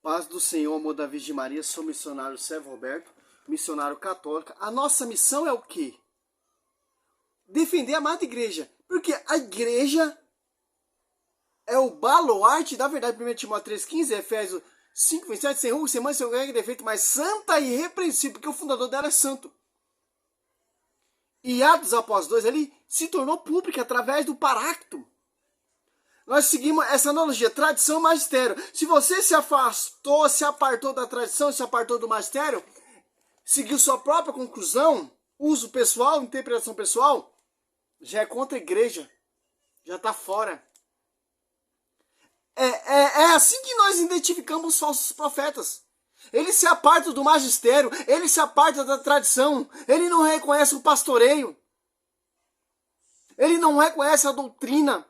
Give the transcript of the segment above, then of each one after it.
Paz do Senhor, amor da Virgem Maria, sou missionário Sérgio Roberto, missionário católico. A nossa missão é o quê? Defender a amada igreja. Porque a igreja é o baluarte da verdade. 1 Timóteo 3,15, Efésios 5,27, sem rumo, sem mãe, sem grande defeito, mas santa e irrepreensível, porque o fundador dela é santo. E Atos Apóstolos 2 ali se tornou pública através do Paracto. Nós seguimos essa analogia, tradição e magistério. Se você se afastou, se apartou da tradição, se apartou do magistério, seguiu sua própria conclusão, uso pessoal, interpretação pessoal, já é contra a igreja, já está fora. É assim que nós identificamos os falsos profetas. Eles se apartam do magistério, eles se apartam da tradição, ele não reconhece o pastoreio, ele não reconhece a doutrina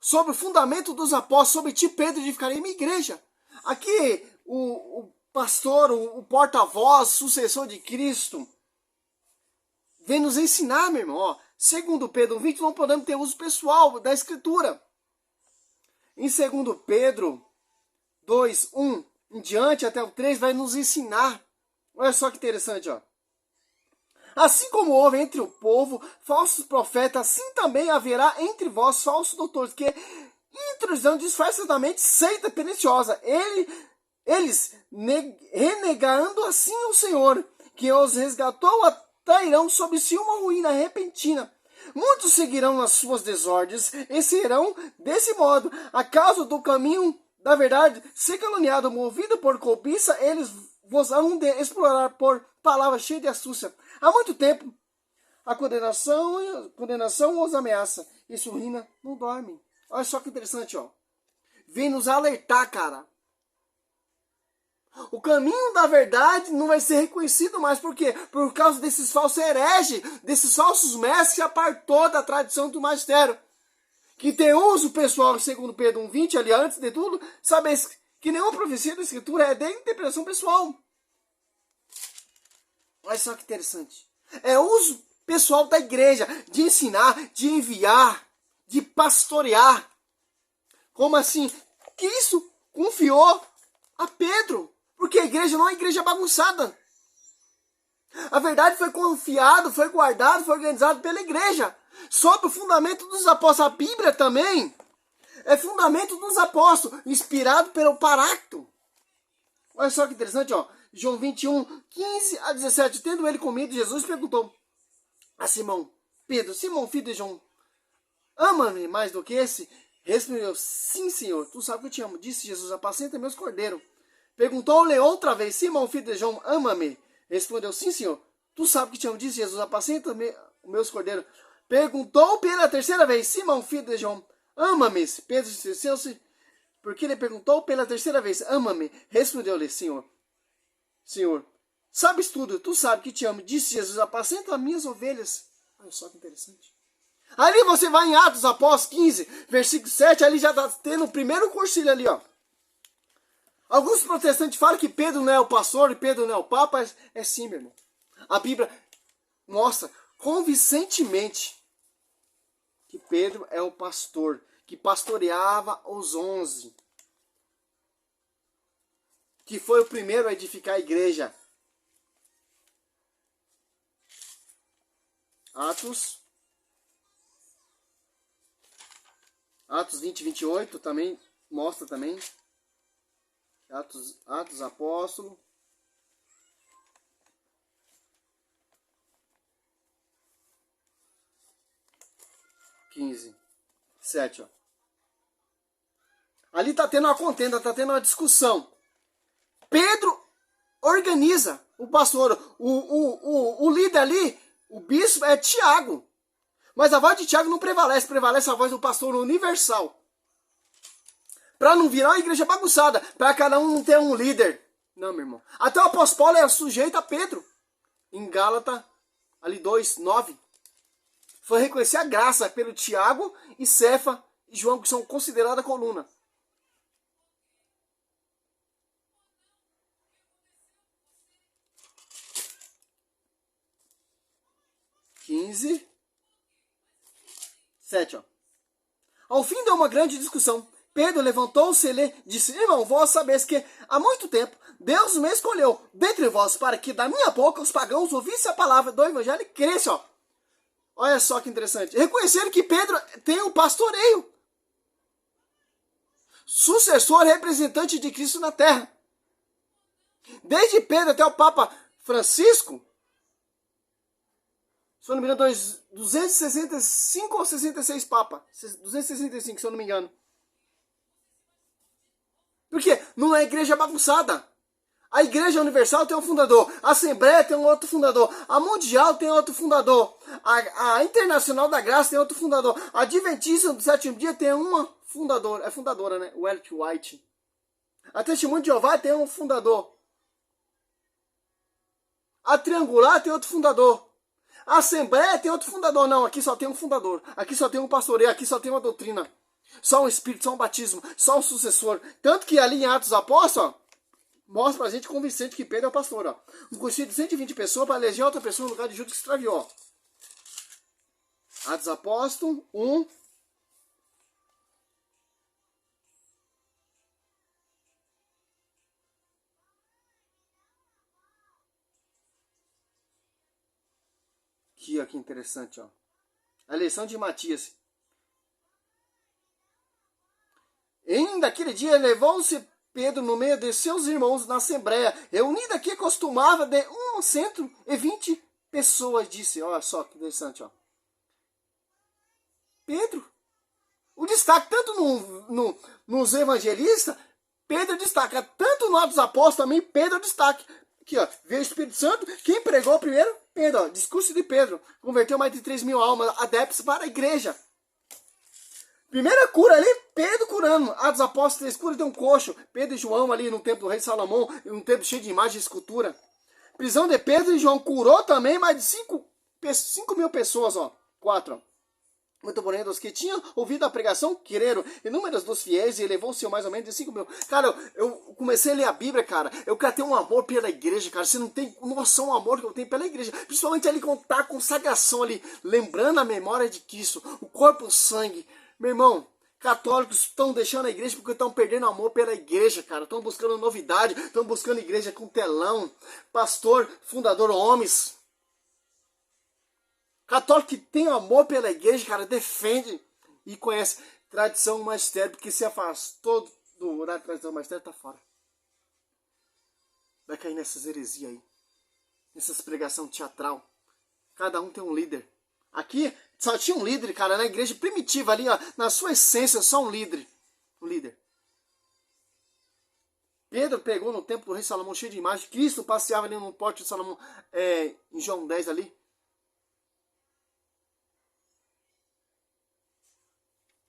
sobre o fundamento dos apóstolos, sobre ti, Pedro, edificarei minha igreja. Aqui, o pastor, o porta-voz, sucessor de Cristo, vem nos ensinar, meu irmão. Ó, segundo Pedro 20, não podemos ter uso pessoal da Escritura. Em 2 Pedro 2, 1 em diante, até o 3, vai nos ensinar. Olha só que interessante, ó. Assim como houve entre o povo falsos profetas, assim também haverá entre vós falsos doutores, que introduzirão disfarçadamente seita perniciosa. Eles, renegando assim o Senhor, que os resgatou, atrairão sobre si uma ruína repentina. Muitos seguirão nas suas desordens e serão, desse modo, a causa do caminho da verdade, ser caluniado, movido por cobiça, eles vos hão de explorar por palavras cheias de astúcia. Há muito tempo, a condenação os ameaça, e sua ruína não dorme. Olha só que interessante, ó. Vem nos alertar, cara. O caminho da verdade não vai ser reconhecido mais. Por quê? Por causa desses falsos hereges, desses falsos mestres que apartou da tradição do magistério. Que tem uso pessoal, segundo Pedro 1,20, ali antes de tudo, sabe que nenhuma profecia da Escritura é de interpretação pessoal. Olha só que interessante. É uso pessoal da igreja, de ensinar, de enviar, de pastorear. Como assim? Cristo confiou a Pedro. Porque a igreja não é uma igreja bagunçada. A verdade foi confiada, foi guardada, foi organizada pela igreja. Sob o fundamento dos apóstolos. A Bíblia também é fundamento dos apóstolos, inspirado pelo Paracto. Olha só que interessante, ó. João 21, 15 a 17. Tendo ele comido, Jesus perguntou a Simão Pedro: Simão, filho de João, ama-me mais do que esse? Respondeu: sim, Senhor, tu sabes que eu te amo. Disse Jesus: apacenta meus cordeiros. Perguntou-lhe outra vez: Simão, filho de João, ama-me? Respondeu: sim, Senhor, tu sabes que te amo. Disse Jesus: apacenta meus cordeiros. Perguntou pela terceira vez: Simão, filho de João, ama-me? Pedro disse: porque ele perguntou pela terceira vez: ama-me? Respondeu-lhe: Senhor, sabes tudo, tu sabes que te amo. Disse Jesus: apacenta as minhas ovelhas. Olha só que interessante. Ali você vai em Atos Apóstolos 15, versículo 7, ali já está tendo o primeiro cursilho ali, ó. Alguns protestantes falam que Pedro não é o pastor e Pedro não é o papa. É sim, meu irmão. A Bíblia mostra convincentemente que Pedro é o pastor, que pastoreava os 11. Que foi o primeiro a edificar a igreja. Atos 20, 28 também mostra também. Atos Apóstolo. (15:7). Ó. Ali está tendo uma contenda, está tendo uma discussão. Pedro organiza o pastor, o líder ali, o bispo é Tiago. Mas a voz de Tiago não prevalece, prevalece a voz do pastor universal. Para não virar uma igreja bagunçada, para cada um não ter um líder. Não, meu irmão. Até o apóstolo Paulo é sujeito a Pedro. Em Gálatas, ali 2:9. Foi reconhecer a graça pelo Tiago e Cefa e João, que são consideradas a coluna. (15:7). Ao fim de uma grande discussão, Pedro levantou-se e disse: irmão, vós sabeis que há muito tempo Deus me escolheu dentre vós para que da minha boca os pagãos ouvissem a palavra do evangelho e crescem. Ó. Olha só que interessante. Reconheceram que Pedro tem um pastoreio. Sucessor representante de Cristo na terra. Desde Pedro até o Papa Francisco, se eu não me engano, 265 ou 66 papas. 265, se eu não me engano. Porque não é igreja bagunçada. A Igreja Universal tem um fundador. A Assembleia tem um outro fundador. A Mundial tem outro fundador. A Internacional da Graça tem outro fundador. A Adventista do Sétimo Dia tem uma fundadora. É fundadora, né? O Ellen White. A Testemunho de Jeová tem um fundador. A Triangular tem outro fundador. A Assembleia tem outro fundador. Não, aqui só tem um fundador. Aqui só tem um pastoreio. Aqui só tem uma doutrina. Só um Espírito, só um batismo. Só um sucessor. Tanto que ali em Atos dos Apóstolos, ó, mostra pra gente convincente que Pedro é o pastor. Ó. Um concílio de 120 pessoas para eleger outra pessoa no lugar de Judas que extraviou. Atos dos Apóstolos 1. Aqui, ó, que interessante, ó. A eleição de Matias. Naquele dia levou-se Pedro no meio de seus irmãos na assembleia, reunida que costumava de 120 pessoas, disse, olha só que interessante, ó. Pedro, o destaque tanto nos evangelistas, Pedro destaca, tanto no Atos dos Apóstolos também, Pedro destaque. Aqui, ó, veio o Espírito Santo, quem pregou primeiro? Pedro, ó, discurso de Pedro, converteu mais de 3.000 almas adeptos para a igreja. Primeira cura ali, Pedro curando. Atos Apóstolos 3, cura de um coxo. Pedro e João ali no templo do rei Salomão, um templo cheio de imagem e escultura. Prisão de Pedro e João curou também mais de 5.000 pessoas, ó. 4, ó. Muito porém dos que tinham ouvido a pregação, creram. Inúmeros dos fiéis e elevou-se mais ou menos de 5.000. Cara, eu comecei a ler a Bíblia, cara. Eu quero ter um amor pela igreja, cara. Você não tem noção do amor que eu tenho pela igreja. Principalmente ali quando tá a consagração ali. Lembrando a memória de Cristo. O corpo, o sangue. Meu irmão, católicos estão deixando a igreja porque estão perdendo amor pela igreja, cara. Estão buscando novidade, estão buscando igreja com telão. Pastor, fundador, homens. Católico que tem amor pela igreja, cara, defende e conhece tradição magistério, porque se afastou da tradição magistério, tá fora. Vai cair nessas heresias aí. Nessas pregação teatral. Cada um tem um líder. Aqui só tinha um líder, cara, na igreja primitiva ali, ó, na sua essência, só um líder. Um líder. Pedro pegou no templo do rei Salomão cheio de imagens. Cristo passeava ali no pórtico de Salomão, em João 10 ali.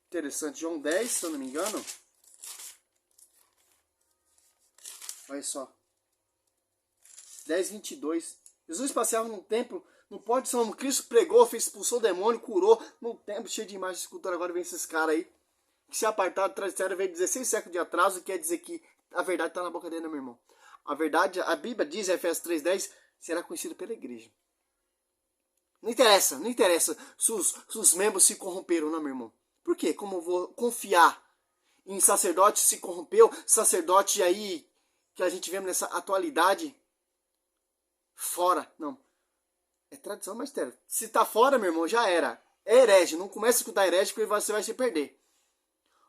Interessante, João 10, se eu não me engano. Olha só. 10, 22. Jesus passeava no templo, no pórtico de Salomão. Cristo pregou, expulsou o demônio, curou no templo cheio de imagens de escultura. Agora vem esses caras aí, que se apartaram do tradicionário, veio 16 séculos de atraso, quer dizer que a verdade está na boca dele, né, meu irmão? A verdade, a Bíblia diz, Efésios 3:10, será conhecido pela igreja. Não interessa se os membros se corromperam, não, meu irmão. Por quê? Como eu vou confiar em sacerdote se corrompeu, sacerdote aí que a gente vê nessa atualidade fora? Não. É tradição magistério. Se tá fora, meu irmão, já era. É herege. Não comece a escutar herege porque você vai se perder.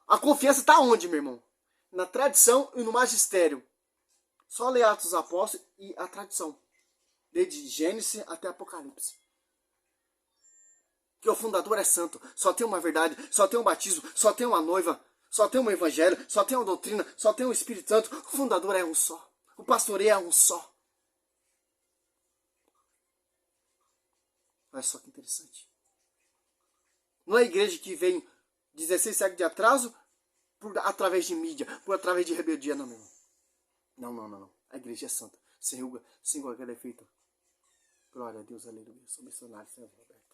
A confiança tá onde, meu irmão? Na tradição e no magistério. Só ler Atos dos Apóstolos e a tradição. Desde Gênesis até Apocalipse. Que o fundador é santo, só tem uma verdade, só tem um batismo, só tem uma noiva, só tem um evangelho, só tem uma doutrina, só tem um Espírito Santo. O fundador é um só, o pastoreio é um só. Olha só que interessante. Não é a igreja que vem 16 séculos de atraso através de mídia, através de rebeldia, não, meu irmão. Não. A igreja é santa, sem ruga, sem qualquer defeito. Glória a Deus, aleluia. Sou missionário, Senhor Roberto.